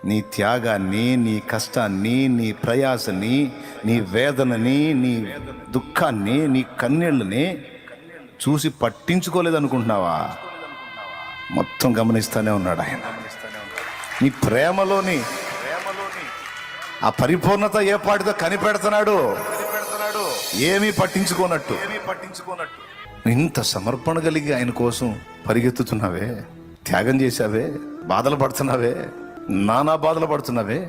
నీ త్యాగాన్ని, నీ కష్టాన్ని, నీ ప్రయాసని, నీ వేదనని, నీ దుఃఖాన్ని, నీ కన్నీళ్ళని చూసి పట్టించుకోలేదనుకుంటున్నావా? మొత్తం గమనిస్తూనే ఉన్నాడు ఆయన. నీ ప్రేమలోని ఆ పరిపూర్ణత ఏ పాటితో కనిపెడుతున్నాడు, ఏమీ పట్టించుకోనట్టు. ఇంత సమర్పణ కలిగి ఆయన కోసం పరిగెత్తుతున్నావే, త్యాగం చేశావే, బాధలు పడుతున్నావే, నానా బాధలు పడుతున్నావే.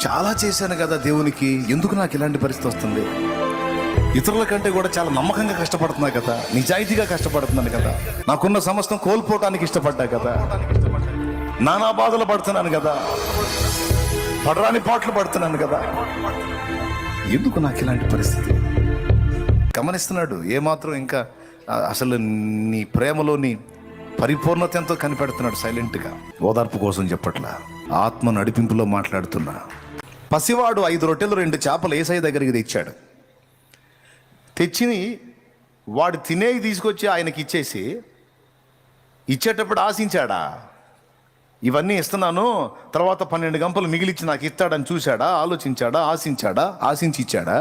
చాలా చేశాను కదా దేవునికి, ఎందుకు నాకు ఇలాంటి పరిస్థితి వస్తుంది? ఇతరుల కంటే కూడా చాలా నమ్మకంగా కష్టపడుతున్నా కదా, నిజాయితీగా కష్టపడుతున్నాను కదా, నాకున్న సమస్తం కోల్పోవటానికి ఇష్టపడ్డా కదా, నానా బాధలు పడుతున్నాను కదా, పడరాని పాటలు పడుతున్నాను కదా, ఎందుకు నాకు ఇలాంటి పరిస్థితి? గమనిస్తున్నాడు. ఏమాత్రం ఇంకా అసలు నీ ప్రేమలోని పరిపూర్ణత ఎంతో కనిపెడుతున్నాడు. సైలెంట్గా ఓదార్పు కోసం చెప్పట్లా, ఆత్మ నడిపింపులో మాట్లాడుతున్నా. పసివాడు 5 రొట్టెలు 2 చేపలు యేసయ్య దగ్గరికి తెచ్చాడు. తెచ్చి వాడు తినేవి తీసుకొచ్చి ఆయనకి ఇచ్చేసి, ఇచ్చేటప్పుడు ఆశించాడా? ఇవన్నీ ఇస్తున్నాను, తర్వాత 12 గంపలు మిగిలిచ్చి నాకు ఇస్తాడని చూశాడా? ఆలోచించాడా? ఆశించి ఇచ్చాడా?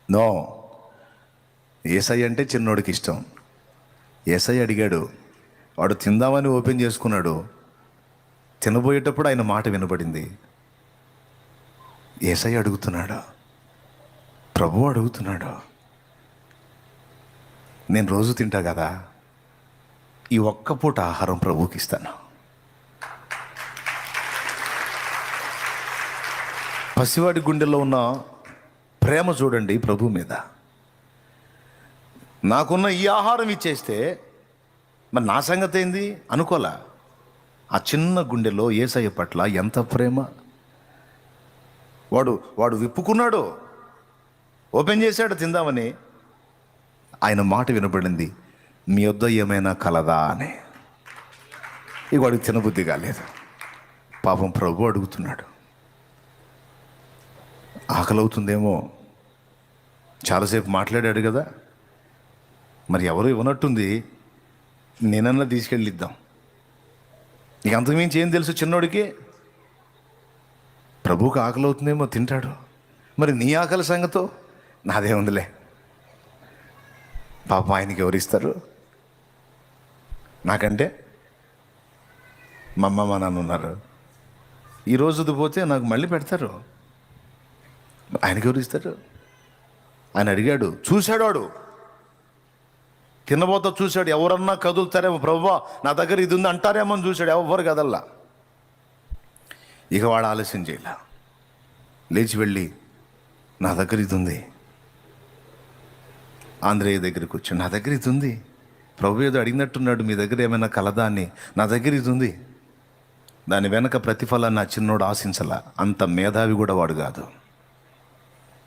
నో. యేసయ్య అంటే చిన్నోడికి ఇష్టం. యేసయ్య అడిగాడు, వాడు తిందామని ఓపెన్ చేసుకున్నాడు. తినబోయేటప్పుడు ఆయన మాట వినబడింది. యేసయ్య అడుగుతున్నాడు, ప్రభువు అడుగుతున్నాడు, నేను రోజు తింటా కదా, ఈ ఒక్క పూట ఆహారం ప్రభువుకి ఇస్తాను. పసివాడి గుండెల్లో ఉన్న ప్రేమ చూడండి ప్రభు మీద. నాకున్న ఈ ఆహారం ఇచ్చేస్తే మరి నా సంగతి ఏంది అనుకోలే. ఆ చిన్న గుండెలో యేసయ్య పట్ల ఎంత ప్రేమ. వాడు విప్పుకున్నాడు, ఓపెన్ చేశాడు తిందామని. ఆయన మాట వినబడింది, మీ వద్ద ఏమైనా కలదా అని. ఇక వాడికి తినబుద్ధి కాలేదు. పాపం ప్రభు అడుగుతున్నాడు. ఆకలి అవుతుందేమో, చాలాసేపు మాట్లాడాడు కదా, మరి ఎవరు ఇవ్వనట్టుంది, నేనన్నా తీసుకెళ్ళి ఇద్దాం. నీకు అంతకుమించి ఏం తెలుసు చిన్నోడికి? ప్రభువుకి ఆకలి అవుతుందేమో, తింటాడు. మరి నీ ఆకలి సంగతో నాదే ఉందిలే. పాపం ఆయనకి ఎవరిస్తారు? నాకంటే మా అమ్మ మా నాన్న ఉన్నారు. ఈరోజుది పోతే నాకు మళ్ళీ పెడతారు. ఆయనకి ఎవరు ఇస్తారు? ఆయన అడిగాడు, చూశాడు. వాడు తినబోతా చూశాడు. ఎవరన్నా కదులుతారేమో, ప్రభువా నా దగ్గర ఇది ఉంది అంటారేమో అని చూశాడు. ఎవరు కదల్లా. ఇక వాడు ఆలస్యం చేయలే, లేచి వెళ్ళి నా దగ్గర ఇది ఉంది. ఆంధ్రేయ దగ్గరికి వచ్చి, నా దగ్గర ఇది ఉంది. ప్రభు ఏదో అడిగినట్టున్నాడు, మీ దగ్గర ఏమైనా కలదా అని. నా దగ్గర ఇది ఉంది. దాని వెనక ప్రతిఫలాన్ని ఆ చిన్నోడు ఆశించలా. అంత మేధావి కూడా వాడు కాదు.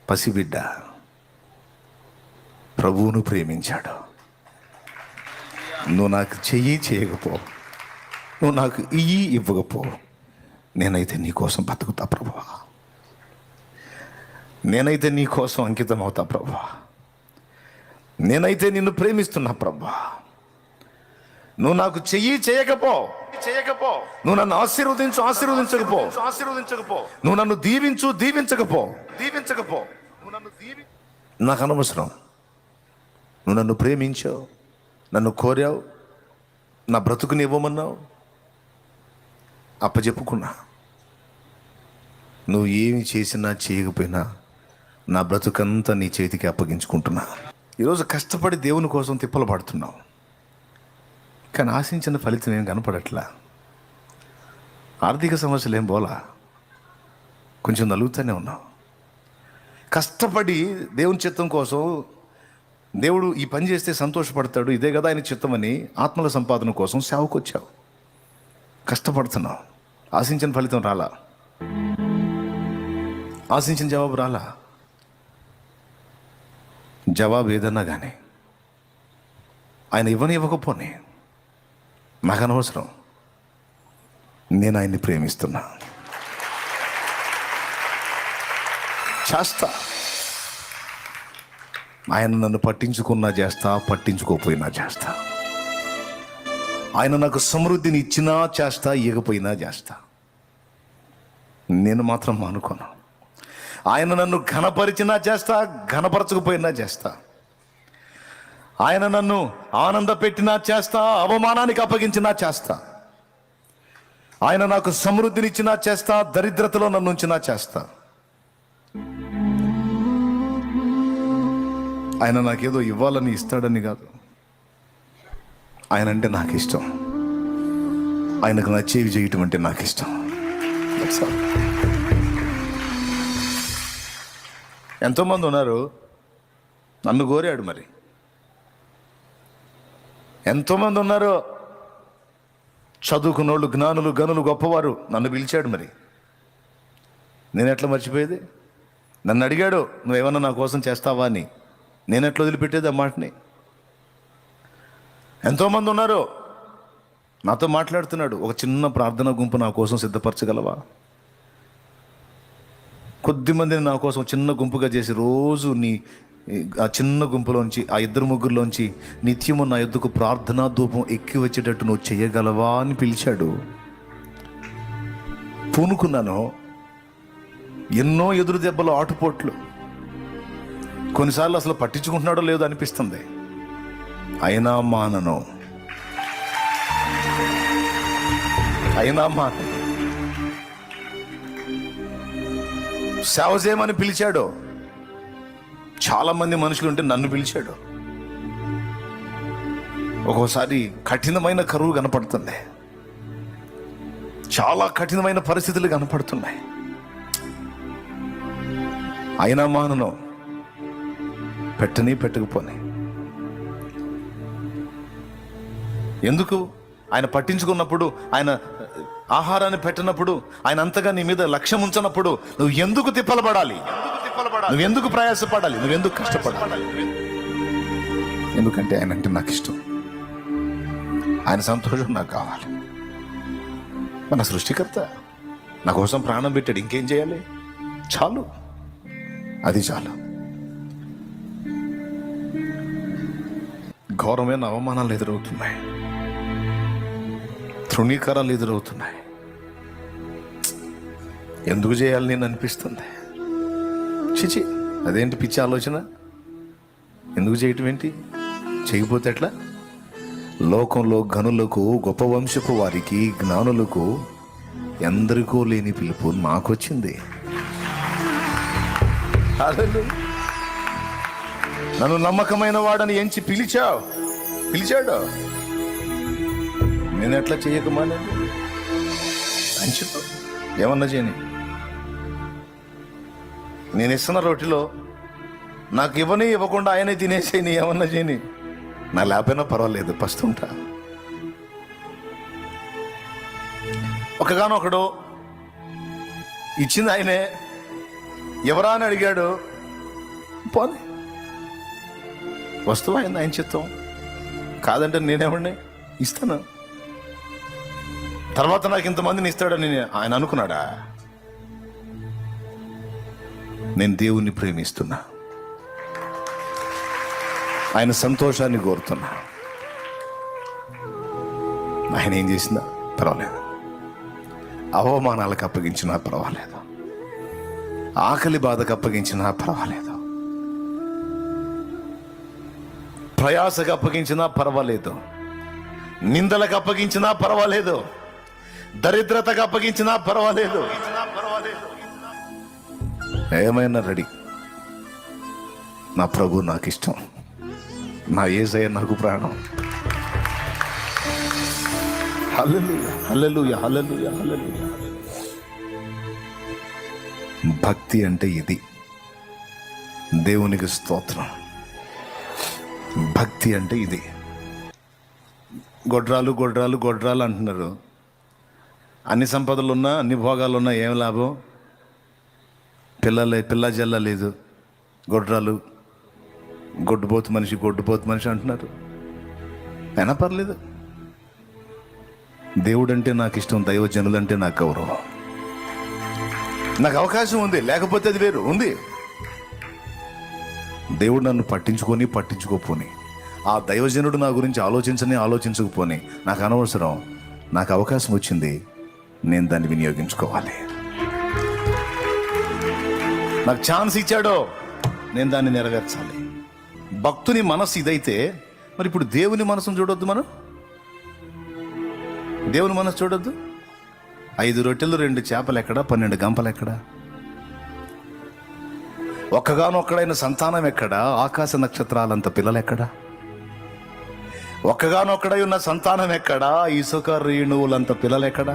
పసిబిడ్డ ప్రభువును ప్రేమించాడు. నువ్వు నాకు చేయకపో, నువ్వు నాకు ఇవ్వకపో, నేనైతే నీ కోసం బతుకుతా ప్రభువా, నేనైతే నీ కోసం అంకితం అవుతా ప్రభువా, నేనైతే నిన్ను ప్రేమిస్తున్నా ప్రభువా. నువ్వు నాకు చేయకపో, నువ్వు నన్ను ఆశీర్వదించకపో, నువ్వు నన్ను దీవించకపో, నాకు అనవసరం. నువ్వు నన్ను ప్రేమించావు, నన్ను కోరావు, నా బ్రతుకుని ఇవ్వమన్నావు, అప్పచెప్పుకున్నా. నువ్వు ఏమి చేసినా చేయకపోయినా నా బ్రతుకంతా నీ చేతికి అప్పగించుకుంటున్నా. ఈరోజు కష్టపడి దేవుని కోసం తిప్పలు పడుతున్నావు, కానీ ఆశించిన ఫలితం ఏం కనపడట్లా. ఆర్థిక సమస్యలు ఏం పోలా, కొంచెం నలుగుతూనే ఉన్నావు. కష్టపడి దేవుని చిత్తం కోసం, దేవుడు ఈ పని చేస్తే సంతోషపడతాడు, ఇదే కదా ఆయన చిత్తమని ఆత్మల సంపాదన కోసం సేవకు వచ్చావు. కష్టపడుతున్నావు, ఆశించిన ఫలితం రాలా, ఆశించిన జవాబు రాలా. జవాబు ఏదన్నా కానీ ఆయన ఇవ్వకపోని నాకు అనవసరం, నేను ఆయన్ని ప్రేమిస్తున్నా, చేస్తా. ఆయన నన్ను పట్టించుకున్నా చేస్తా, పట్టించుకోపోయినా చేస్తా. ఆయన నాకు సమృద్ధిని ఇచ్చినా చేస్తా, ఇవ్వకపోయినా చేస్తా. నేను మాత్రం మానుకోను. ఆయన నన్ను ఘనపరిచినా చేస్తా, ఘనపరచకపోయినా చేస్తా. ఆయన నన్ను ఆనంద పెట్టినా చేస్తా, అవమానానికి అప్పగించినా చేస్తా. ఆయన నాకు సమృద్ధినిచ్చినా చేస్తా, దరిద్రతలో నన్ను ఉంచినా చేస్తా. ఆయన నాకేదో ఇవ్వాలని ఇస్తాడని కాదు, ఆయన అంటే నాకు ఇష్టం. ఆయనకు నచ్చేవి చేయటం అంటే నాకు ఇష్టం. ఎంతోమంది ఉన్నారు, నన్ను కోరాడు. మరి ఎంతోమంది ఉన్నారు, చదువుకున్నోళ్ళు, జ్ఞానులు, గనులు, గొప్పవారు, నన్ను పిలిచాడు. మరి నేను ఎట్లా మర్చిపోయేది? నన్ను అడిగాడు, నువ్వేమన్నా నా కోసం చేస్తావా అని. నేను ఎట్లా వదిలిపెట్టేది ఆ మాటని? ఎంతోమంది ఉన్నారు, నాతో మాట్లాడుతున్నాడు. ఒక చిన్న ప్రార్థన గుంపు నా కోసం సిద్ధపరచగలవా? కొద్ది మందిని నా కోసం చిన్న గుంపుగా చేసి రోజు ఆ చిన్న గుంపులోంచి, ఆ 2-3 నిత్యము నా యొద్దకు ప్రార్థనా ధూపం ఎక్కి వచ్చేటట్టు నువ్వు చేయగలవా అని పిలిచాడు. పూనుకున్నాను. ఎన్నో ఎదురు దెబ్బలు, ఆటుపోట్లు. కొన్నిసార్లు అసలు పట్టించుకుంటున్నాడో లేదో అనిపిస్తుంది. అయినా మానను. సేవ చేయమని పిలిచాడు. చాలా మంది మనుషులు ఉంటే నన్ను పిలిచాడు. ఒక్కోసారి కఠినమైన కరువు కనపడుతుంది, చాలా కఠినమైన పరిస్థితులు కనపడుతున్నాయి. అయినా మానను. పెట్టకపోని. ఎందుకు? ఆయన పట్టించుకున్నప్పుడు, ఆయన ఆహారాన్ని పెట్టినప్పుడు, ఆయన అంతగా నీ మీద లక్ష్యం ఉంచినప్పుడు నువ్వు ఎందుకు తిప్పలబడాలి? నువ్వు ఎందుకు ప్రయాసపడాలి? నువ్వెందుకు కష్టపడాలి? ఎందుకంటే ఆయన అంటే నాకు ఇష్టం. ఆయన సంతోషం నాకు కావాలి. మన సృష్టికర్త నా కోసం ప్రాణం పెట్టాడు. ఇంకేం చేయాలి? చాలు, అది చాలు. ఘోరమైన అవమానాలు ఎదురవుతున్నాయి, తృణీకారాలు ఎదురవుతున్నాయి. ఎందుకు చేయాలి నేను అనిపిస్తుంది. చిచి, అదేంటి పిచ్చి ఆలోచన? ఎందుకు చేయటం ఏంటి? చేయకపోతే ఎట్లా? లోకంలో ఘనులకు, గొప్ప వంశపు వారికి, జ్ఞానులకు ఎందరికో లేని పిలుపు నాకొచ్చింది. నన్ను నమ్మకమైన వాడని ఎంచి పిలిచాడు. నేను ఎట్లా చేయకమానండి అని చెప్పు. ఏమన్నా చేయని. నేను ఇస్తున్న రొట్టెలో నాకు ఇవ్వకుండా ఆయనే తినేసేయని. ఏమన్నా చేయని. నా లేకపోయినా పర్వాలేదు, పస్తుంటా. ఒకగానొకడు ఇచ్చింది ఆయనే. ఎవరా అని అడిగాడు. పోనీ, వస్తువు అయింది, ఆయన చిత్తం. కాదంటే నేనేమండి ఇస్తాను. తర్వాత నాకు ఇంతమందిని ఇస్తాడని ఆయన అనుకున్నాడా? నేను దేవుణ్ణి ప్రేమిస్తున్నా, ఆయన సంతోషాన్ని కోరుతున్నా. ఆయన ఏం చేసినా పర్వాలేదు, అవమానాలకు అప్పగించినా పర్వాలేదు, ఆకలి బాధకు అప్పగించినా పర్వాలేదు, ప్రయాసకు అప్పగించినా పర్వాలేదు, నిందలకు అప్పగించినా పర్వాలేదు, దరిద్రతకు అప్పగించినా పర్వాలేదు, ఏమైనా రెడీ. నా ప్రభు నాకు ఇష్టం, నా యేసయ్య నాకు ప్రాణం. హల్లెలూయా, హల్లెలూయా, హల్లెలూయా, హల్లెలూయా. భక్తి అంటే ఇది. దేవునికి స్తోత్రం. భక్తి అంటే ఇది. గొడ్రాలు అంటున్నారు. అన్ని సంపదలు ఉన్నా, అన్ని భోగాలు ఉన్నా ఏం లాభం? పిల్ల జల్ల లేదు. గొడ్డుపోతు మనిషి అంటున్నారు. అయినా పర్లేదు. దేవుడు అంటే నాకు ఇష్టం, దైవజనులంటే నాకు గౌరవం. నాకు అవకాశం ఉంది, లేకపోతే అది వేరు. ఉంది. దేవుడు నన్ను పట్టించుకోపోని, ఆ దైవజనుడు నా గురించి ఆలోచించకపోని నాకు అనవసరం. నాకు అవకాశం వచ్చింది, నేను దాన్ని వినియోగించుకోవాలి. నాకు ఛాన్స్ ఇచ్చాడో నేను దాన్ని నెరవేర్చాలి. భక్తుని మనసు ఇదైతే మరి ఇప్పుడు దేవుని మనసును చూడొద్దు. మనం దేవుని మనసు చూడొద్దు. 5 రొట్టెలు 2 చేపలు ఎక్కడ, 12 గంపలు ఎక్కడ, ఒక్కగానొక్కడైన సంతానం ఎక్కడ, ఆకాశ నక్షత్రాలంత పిల్లలు ఎక్కడ, ఒక్కగానొక్కడై ఉన్న సంతానం ఎక్కడ, ఇసుక రేణువులంత పిల్లలు ఎక్కడ.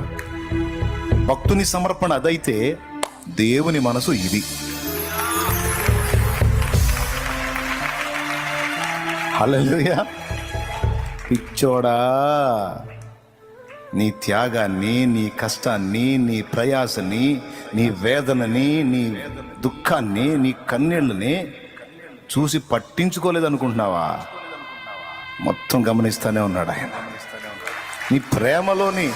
భక్తుని సమర్పణ అదైతే దేవుని మనసు ఇది. హల్లెలూయా. పిచ్చోడా, నీ త్యాగాన్ని, నీ కష్టాన్ని, నీ ప్రయాసని, నీ వేదనని, నీ దుఃఖాన్ని, నీ కన్నీళ్ళని చూసి పట్టించుకోలేదనుకుంటున్నావా? మొత్తం గమనిస్తూనే ఉన్నాడు ఆయన. నీ ప్రేమలోని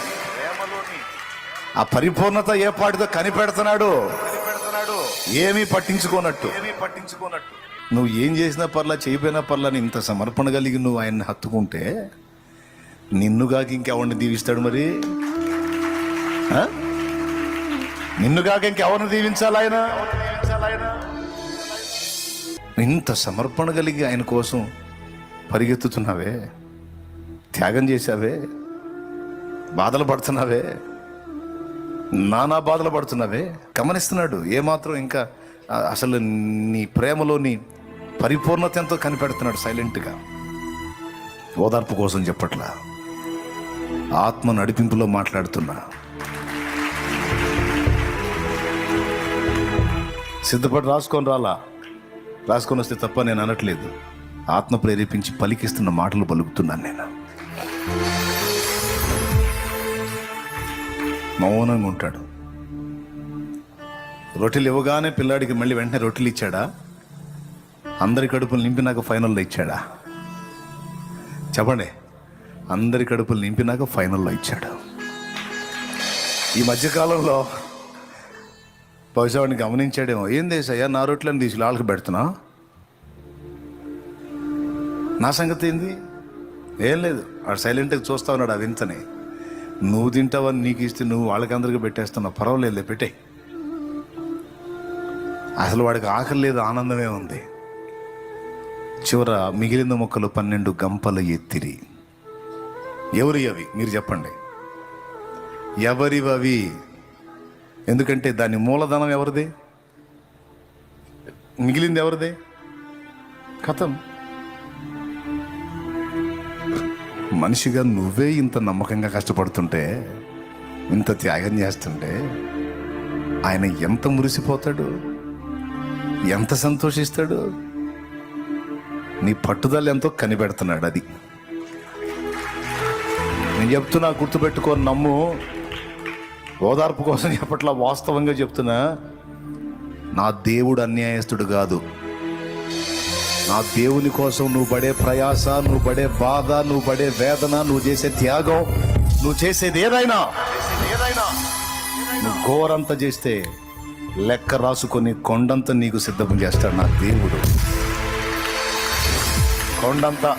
ఆ పరిపూర్ణత ఏ పాటితో కనిపెడుతున్నాడు. ఏమీ పట్టించుకోనట్టు. నువ్వు ఏం చేసినా పర్లా, చేయపోయినా పర్లా, ఇంత సమర్పణ కలిగి నువ్వు ఆయన్ని హత్తుకుంటే నిన్నుగాక ఇంకెవరిని దీవిస్తాడు? మరి నిన్నుగాక ఇంకెవరిని దీవించాలి ఆయన? ఇంత సమర్పణ కలిగి ఆయన కోసం పరిగెత్తుతున్నావే, త్యాగం చేశావే, బాధలు పడుతున్నావే, నానా బాధలు పడుతున్నావే. గమనిస్తున్నాడు ఏమాత్రం. ఇంకా అసలు నీ ప్రేమలోని పరిపూర్ణత ఎంతో కనిపెడుతున్నాడు సైలెంట్గా. ఓదార్పు కోసం చెప్పట్లా, ఆత్మ నడిపింపులో మాట్లాడుతున్నా. సిద్ధపడి రాసుకొని వస్తే తప్ప నేను అనట్లేదు. ఆత్మ ప్రేరేపించి పలికిస్తున్న మాటలు పలుకుతున్నాను నేను. మౌనంగా ఉంటాడు. రొట్టెలు ఇవ్వగానే పిల్లాడికి మళ్ళీ వెంటనే రొట్టెలు ఇచ్చాడా? అందరి కడుపులు నింపినాక ఫైనల్లో ఇచ్చాడా? చెప్పండి. అందరి కడుపులు నింపినాక ఫైనల్లో ఇచ్చాడు. ఈ మధ్యకాలంలో బహుశా వాడిని గమనించాడేమో. ఏం దేశయ్యా, నా రొట్టెలను తీసి వాళ్ళకి పెడుతున్నా, నా సంగతి ఏంది? ఏం లేదు. వాడు సైలెంట్గా చూస్తా ఉన్నాడు. అది ఇంతనే. నువ్వు తింటావని నీకు ఇస్తే నువ్వు వాళ్ళకి అందరికీ పెట్టేస్తున్నావు. పర్వాలేదు, పెట్టే. అసలు వాడికి ఆకలి లేదు, ఆనందమే ఉంది. చివర మిగిలిన మొక్కలు 12 గంపలు ఎత్తిరి. ఎవరి అవి? మీరు చెప్పండి. ఎవరివవి? ఎందుకంటే దాని మూలధనం ఎవరిది? మిగిలింది ఎవరిది? కథం. మనిషిగా నువ్వే ఇంత నమ్మకంగా కష్టపడుతుంటే, ఇంత త్యాగం చేస్తుంటే ఆయన ఎంత మురిసిపోతాడు, ఎంత సంతోషిస్తాడు. నీ పట్టుదల ఎంతో కనిపెడుతున్నాడు. అది నేను చెప్తున్నా, గుర్తుపెట్టుకొని నమ్ము. ఓదార్పు కోసం చెప్పట్లా, వాస్తవంగా చెప్తున్నా. నా దేవుడు అన్యాయస్తుడు కాదు. నా దేవుని కోసం నువ్వు పడే ప్రయాస, నువ్వు పడే బాధ, నువ్వు పడే వేదన, నువ్వు చేసే త్యాగం, నువ్వు చేసేది ఏదైనా నువ్వు ఘోరంతా చేస్తే లెక్క రాసుకొని కొండంతా నీకు సిద్ధం చేస్తాడు నా దేవుడు. కొండంతా.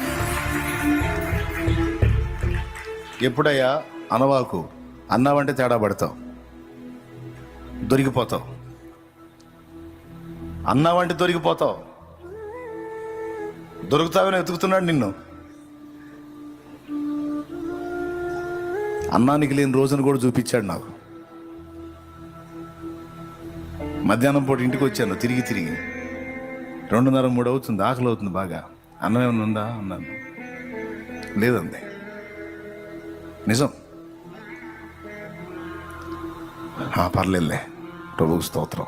ఎప్పుడయ్యా అనవాకు, అన్నావంటే తేడా పడతావు, దొరికిపోతావు. అన్నావంటే దొరికిపోతావు. దొరుకుతావని వెతుకుతున్నాడు నిన్ను. అన్నానికి లేని రోజును కూడా చూపించాడు నాకు. మధ్యాహ్నం పూట ఇంటికి వచ్చాను, తిరిగి 2:30, 3 అవుతుంది. ఆకలి అవుతుంది బాగా. అన్నం ఏమైనా ఉందా అన్నాను. లేదండి. నిజం. పర్లేదులే, ప్రభువుకి స్తోత్రం.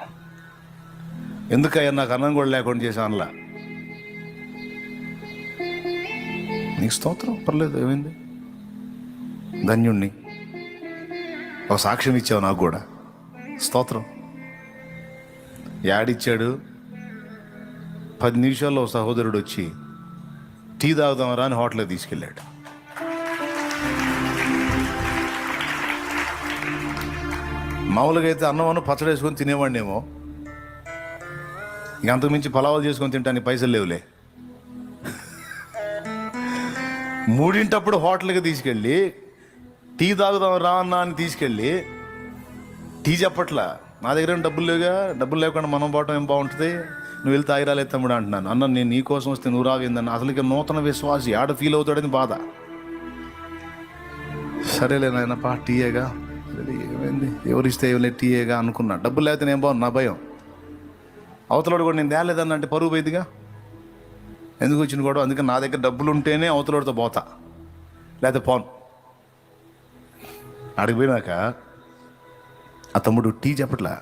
ఎందుకయ్యా నాకు అన్నం కూడా లేకుండా చేశాను అనలా. నీకు స్తోత్రం, పర్లేదు, ఏమైంది? ధన్యుణ్ణి. ఒక సాక్ష్యం ఇచ్చావు నాకు కూడా, స్తోత్రం. యాడిచ్చాడు? 10 నిమిషాల్లో సహోదరుడు వచ్చి టీ తాగుదామరా అని హోటల్కి తీసుకెళ్ళాడు. మామూలుగా అయితే అన్నం పచ్చడి వేసుకొని తినేవాడినేమో. ఇంక అంతకుమించి పలావాలు చేసుకొని తింటానికి పైసలు లేవులే. 3 హోటల్కి తీసుకెళ్ళి టీ తాగుదాం రా అన్న అని తీసుకెళ్ళి టీ చెప్పట్లా, నా దగ్గర ఏం డబ్బులు లేవుగా, డబ్బులు లేకుండా మనం పోవటం ఏం బాగుంటుంది, నువ్వు వెళ్తే తాగిరాలే తమ్ముడు అంటున్నాను. అన్న నేను నీ కోసం వస్తే నువ్వు రావిందన్న. అసలు ఇక నూతన విశ్వాసి ఆడ ఫీల్ అవుతాడని బాధ. సరేలే నాయన పా టీయేగా, ఏమైంది ఎవరిస్తే ఏమైనా టీయేగా అనుకున్నా. డబ్బులు లేకపోతే నేను బాగుంది, నా భయం. అవతలోడు కూడా నేను తేలేదన్న అంటే పరువు పోయిదిగా, ఎందుకు వచ్చిన కూడా. అందుకని నా దగ్గర డబ్బులు ఉంటేనే అవతలోడితో పోతా, లేకపోతే పోను. అడిగిపోయినాక ఆ తమ్ముడు టీ చెప్పట్లా,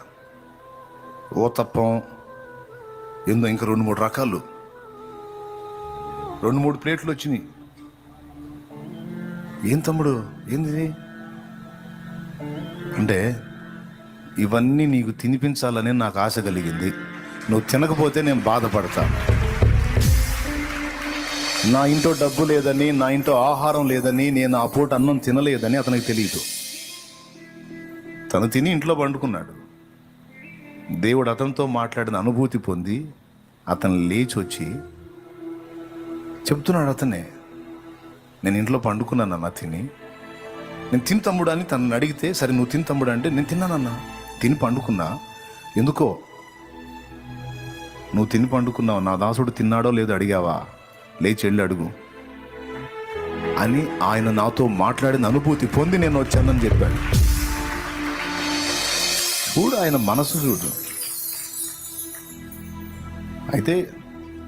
ఓతప్పం ఏందో ఇంకా 2-3 రకాలు, 2-3 ప్లేట్లు వచ్చినాయి. ఏం తమ్ముడు ఏంది అంటే, ఇవన్నీ నీకు తినిపించాలని నాకు ఆశ కలిగింది, నువ్వు తినకపోతే నేను బాధపడతా. నా ఇంట్లో డబ్బు లేదని, నా ఇంట్లో ఆహారం లేదని, నేను ఆ పూట అన్నం తినలేదని అతనికి తెలియదు. తను తిని ఇంట్లో పండుకున్నాడు. దేవుడు అతనితో మాట్లాడిన అనుభూతి పొంది అతను లేచి వచ్చి చెప్తున్నాడు అతనే, నేను ఇంట్లో పండుకున్నానన్నా తిని, నేను తిని తమ్ముడు అని తనని అడిగితే, సరే నువ్వు తిని తమ్ముడు అంటే, నేను తిన్నానన్నా, తిని పండుకున్నా. ఎందుకో నువ్వు తిని పండుకున్నావు, నా దాసుడు తిన్నాడో లేదో అడిగావా, లేచి వెళ్ళి అడుగు అని ఆయన నాతో మాట్లాడిన అనుభూతి పొంది నేను వచ్చానని చెప్పాడు. చూడు ఆయన మనసు చూడు. అయితే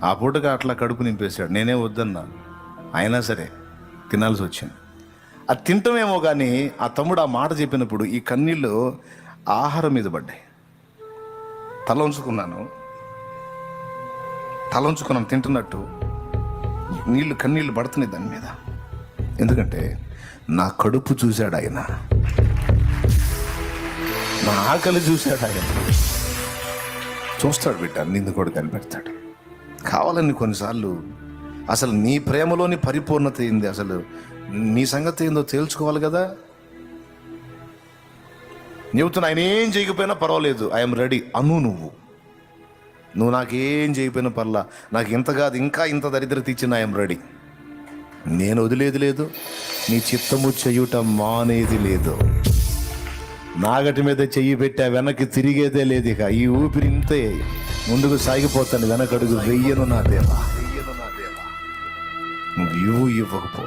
ఆ పూటగా అట్లా కడుపు నింపేశాడు. నేనే వద్దన్నా, అయినా సరే తినాల్సి వచ్చింది. అది తింటామేమో కానీ ఆ తమ్ముడు ఆ మాట చెప్పినప్పుడు ఈ కన్నీళ్ళు ఆహారం మీద పడ్డాయి. తల ఉంచుకున్నాను తింటున్నట్టు కన్నీళ్ళు పడుతున్నాయి దాని మీద. ఎందుకంటే నా కడుపు చూశాడు ఆయన, నా ఆకలి చూశాడు ఆయన. చూస్తాడు బిడ్డ, నిన్ను కూడా కనిపెడతాడు. కావాలని కొన్నిసార్లు అసలు నీ ప్రేమలోని పరిపూర్ణత ఏంది, అసలు నీ సంగతి ఏందో తేల్చుకోవాలి కదా. చెబుతున్నా, ఆయన ఏం చేయకపోయినా పర్వాలేదు, ఐఎమ్ రెడీ అను. నువ్వు నాకేం చేయకపోయినా పర్లా, నాకు ఇంత కాదు ఇంకా ఇంత దరిద్రత ఇచ్చిన ఐఎమ్ రెడీ. నేను వదిలేది లేదు, నీ చిత్తము చెయ్యుట మానేది లేదు. నాగటి మీద చెయ్యి పెట్టా వెనక్కి తిరిగేదే లేదు. ఇక ఈ ఊపిరి ఇంతే, ముందుకు సాగిపోతాను, వెనకడుగు వెయ్యను నా దేవా. నువ్వు ఇవ్వకపో.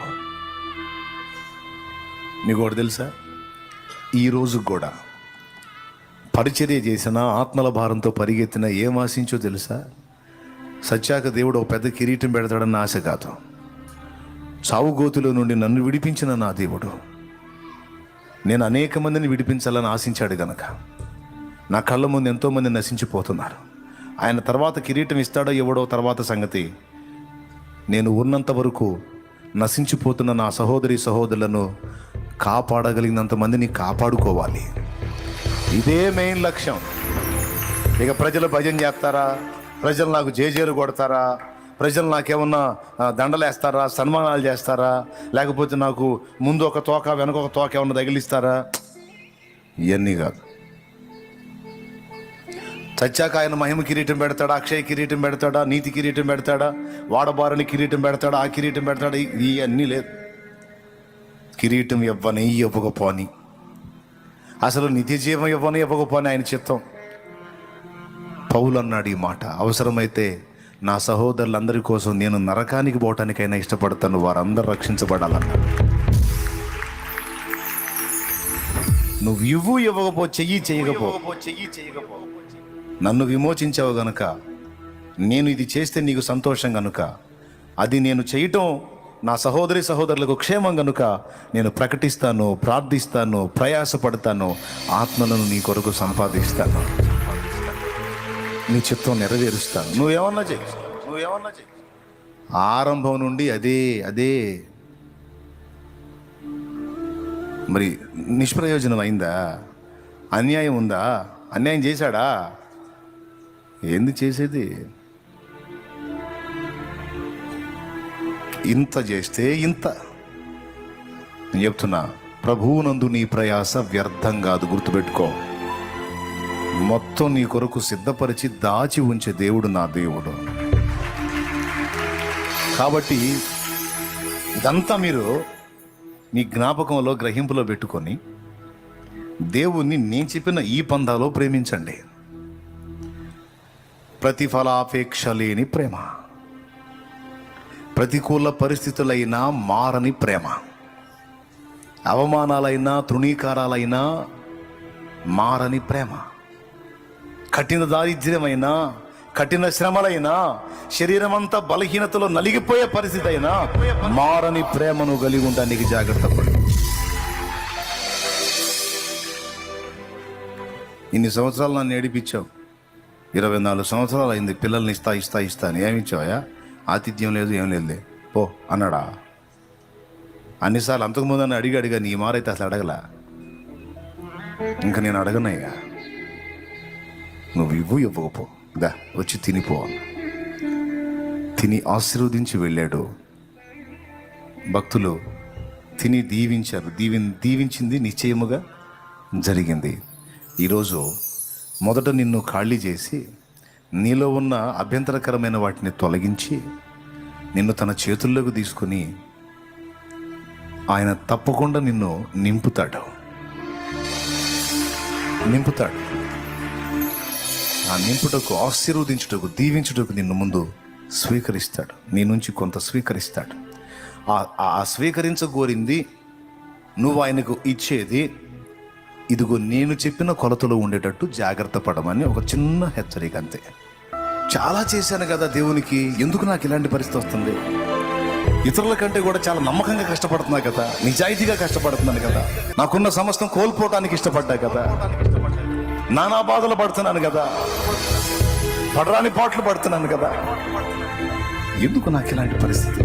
నీకు ఒకటి తెలుసా, ఈరోజు కూడా పరిచర్య చేసిన, ఆత్మల భారంతో పరిగెత్తిన, ఏం ఆశించో తెలుసా? సత్యాక దేవుడు ఒక పెద్ద కిరీటం పెడతాడన్న ఆశ కాదు. చావు గోతులో నుండి నన్ను విడిపించిన నా దేవుడు నేను అనేక మందిని విడిపించాలని ఆశించాడు గనక నా కళ్ళ ముందు ఎంతోమంది నశించిపోతున్నారు. ఆయన తర్వాత కిరీటం ఇస్తాడో ఎవడో తర్వాత సంగతి. నేను ఉన్నంత వరకు నశించిపోతున్న నా సహోదరులను కాపాడగలిగినంత మందిని కాపాడుకోవాలి. ఇదే మెయిన్ లక్ష్యం. ఇక ప్రజలు భజన చేస్తారా, ప్రజలు నాకు జేజేలు కొడతారా, ప్రజలు నాకేమన్నా దండలేస్తారా, సన్మానాలు చేస్తారా, లేకపోతే నాకు ముందు ఒక తోక వెనక ఒక తోక ఏమన్నా తగిలిస్తారా, ఇవన్నీ కాదు. చచ్చాక ఆయన మహిమ కిరీటం పెడతాడా, అక్షయ కిరీటం పెడతాడా, నీతి కిరీటం పెడతాడా, వాడబారని కిరీటం పెడతాడా, ఆ కిరీటం పెడతాడా, ఇవన్నీ లేదు. కిరీటం ఇవ్వకపోని, అసలు నిత్య జీవం ఇవ్వకపోని ఆయన చిత్తం. పౌలు అన్నాడు ఈ మాట, అవసరమైతే నా సహోదరులందరి కోసం నేను నరకానికి పోవటానికైనా ఇష్టపడతాను, వారందరూ రక్షించబడాలన్నాడు. నువ్వు ఇవ్వకపో, చేయకపో, నన్ను విమోచించావు గనుక, నేను ఇది చేస్తే నీకు సంతోషం గనుక, అది నేను చేయటం నా సహోదరులకు క్షేమం గనుక నేను ప్రకటిస్తాను, ప్రార్థిస్తాను, ప్రయాసపడతాను, ఆత్మలను నీ కొరకు సంపాదిస్తాను, నీ చిత్తం నెరవేరుస్తాను. నువ్వేమన్నా చెయ్యి. ఆరంభం నుండి అదే. మరి నిష్ప్రయోజనం అయిందా? అన్యాయం ఉందా? అన్యాయం చేశాడా? ఏంది చేసేది? ఇంత చేస్తే ఇంత. నేను చెప్తున్నా, ప్రభువునందు నీ ప్రయాస వ్యర్థం కాదు, గుర్తుపెట్టుకో. మొత్తం నీ కొరకు సిద్ధపరిచి దాచి ఉంచే దేవుడు నా దేవుడు. కాబట్టి ఇదంతా మీరు మీ జ్ఞాపకంలో, గ్రహింపులో పెట్టుకొని దేవుణ్ణి నేను చెప్పిన ఈ పందాలో ప్రేమించండి. ప్రతిఫలాపేక్ష లేని ప్రేమ, ప్రతికూల పరిస్థితులైనా మారని ప్రేమ, అవమానాలైనా తృణీకారాలైనా మారని ప్రేమ, కఠిన దారిద్ర్యమైనా కఠిన శ్రమలైనా శరీరం అంతా బలహీనతలో నలిగిపోయే పరిస్థితి అయినా మారని ప్రేమను కలిగి ఉండడానికి జాగ్రత్త పడు. ఇన్ని సంవత్సరాలు నన్ను ఏడిపించావు, 24 సంవత్సరాలు అయింది పిల్లల్ని ఇస్తా అని. ఏమిచ్చావా? ఆతిథ్యం లేదు, ఏం లేదులే పో అన్నాడా? అన్నిసార్లు అంతకుముందు అని అడిగా నీ మారైతే అసలు అడగలా. ఇంకా నేను అడగనయ్యా, నువ్వు ఇవ్వకపో, దా వచ్చి తినిపో. తిని ఆశీర్వదించి వెళ్ళాడు. భక్తులు తిని దీవించారు. దీవించింది నిశ్చయముగా జరిగింది. ఈరోజు మొదట నిన్ను ఖాళీ చేసి నీలో ఉన్న అభ్యంతరకరమైన వాటిని తొలగించి నిన్ను తన చేతుల్లోకి తీసుకొని ఆయన తప్పకుండా నిన్ను నింపుతాడు. ఆ నింపుటకు, ఆశీర్వదించుటకు, దీవించుటకు నిన్ను ముందు స్వీకరిస్తాడు. నీ నుంచి కొంత స్వీకరిస్తాడు. ఆ స్వీకరించగోరింది నువ్వు ఆయనకు ఇచ్చేది ఇదిగో నేను చెప్పిన కొలతలో ఉండేటట్టు జాగ్రత్త పడమని ఒక చిన్న హెచ్చరిక అంతే. చాలా చేశాను కదా దేవునికి, ఎందుకు నాకు ఇలాంటి పరిస్థితి వస్తుంది? ఇతరుల కంటే కూడా చాలా నమ్మకంగా కష్టపడుతున్నా కదా, నిజాయితీగా కష్టపడుతున్నాను కదా, నాకున్న సమస్తం కోల్పోవటానికి ఇష్టపడ్డా కదా, నానా బాధలు పడుతున్నాను కదా, పడరాని పాటలు పడుతున్నాను కదా, ఎందుకు నాకు ఇలాంటి పరిస్థితి?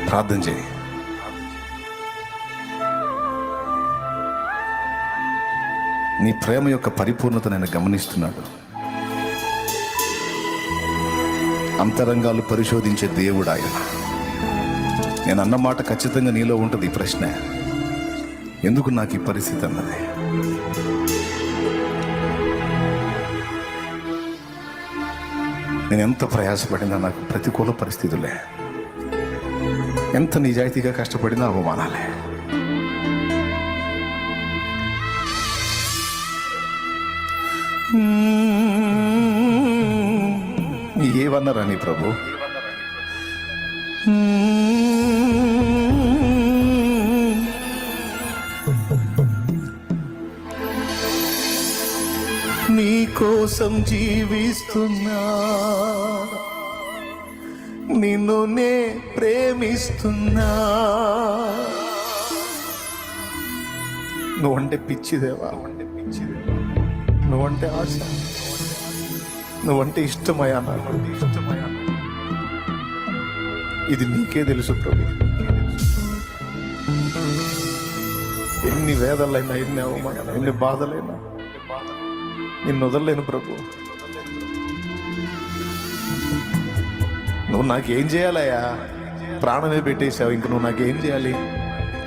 ప్రార్థన చేయి. నీ ప్రేమ యొక్క పరిపూర్ణత నేను గమనిస్తున్నాడు. అంతరంగాలు పరిశోధించే దేవుడు ఆయన. నేను అన్న మాట ఖచ్చితంగా నీలో ఉంటుంది. ఈ ప్రశ్న, ఎందుకు నాకు ఈ పరిస్థితి అన్నది. నేను ఎంత ప్రయాసపడినా నాకు ప్రతికూల పరిస్థితులే, ఎంత నిజాయితీగా కష్టపడినా అవమానాలే. ఏమన్నారా నీ ప్రభు? నీ కోసం జీవిస్తున్నా, నిన్ను నే ప్రేమిస్తున్నా. నువ్వంటే పిచ్చిదేవా, నువ్వంటే ఆశ, నువ్వంటే ఇష్టమయ్యా, నాకంటే ఇష్టమయ్యా. ఇది నీకే తెలుసు ప్రభు. ఎన్ని వేదలైనా, ఎన్ని అవమానాలు, ఎన్ని బాధలైనా నిన్ను వదలలేను ప్రభు. నువ్వు నాకేం చేయాలయ్యా? ప్రాణమే పెట్టేశావు, ఇంక నువ్వు నాకేం చేయాలి?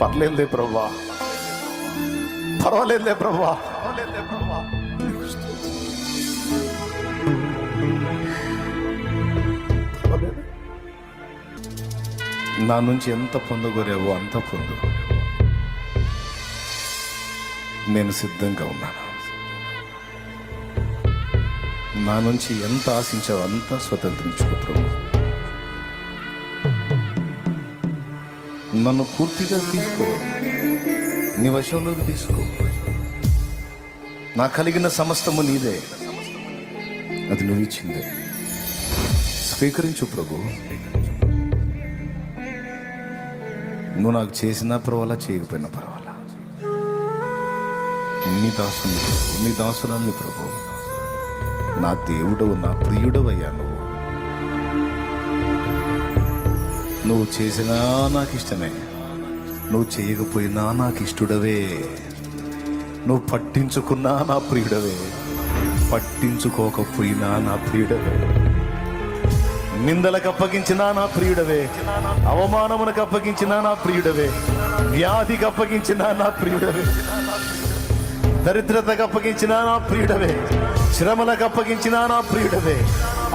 పర్లేదులే ప్రభా, పర్వాలేదులే ప్రభా. నా నుంచి ఎంత పొందగోరావో అంత పొందు. నేను సిద్ధంగా ఉన్నాను. నా నుంచి ఎంత ఆశించావో అంతా స్వతంత్రించుకో ప్రభు. నన్ను పూర్తిగా తీసుకో, నీ వశంలోకి తీసుకో. నా కలిగిన సమస్తము నీదే, అది నువ్వు ఇచ్చిందే. స్వీకరించు ప్రభు. నువ్వు నాకు చేసినా పర్వాలా, చేయకపోయినా పర్వాలా. నీ దాసుని, నీ దాసురాల్ని ప్రభు. నా దేవుడవు, నా ప్రియుడవయ్యా. నువ్వు చేసినా నాకు ఇష్టమే, నువ్వు చేయకపోయినా నాకు ఇష్టడవే. నువ్వు పట్టించుకున్నా నా ప్రియుడవే, పట్టించుకోకపోయినా నా ప్రియుడవే. నిందలకు అప్పగించినా నా ప్రియుడవే, అవమానమునకు అప్పగించినా నా ప్రియుడవే, వ్యాధికి అప్పగించినా నా ప్రియుడవే, దరిద్రతకు అప్పగించినా నా ప్రియుడవే, శ్రమలకు అప్పగించినా నా ప్రియుడవే,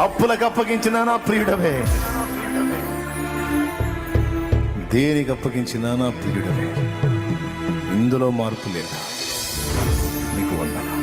అప్పులకు అప్పగించినా నా ప్రియుడవే. దేనికి అప్పగించినా నా ప్రియుడమే, ఇందులో మార్పు లేదా. నీకు వందనాలు.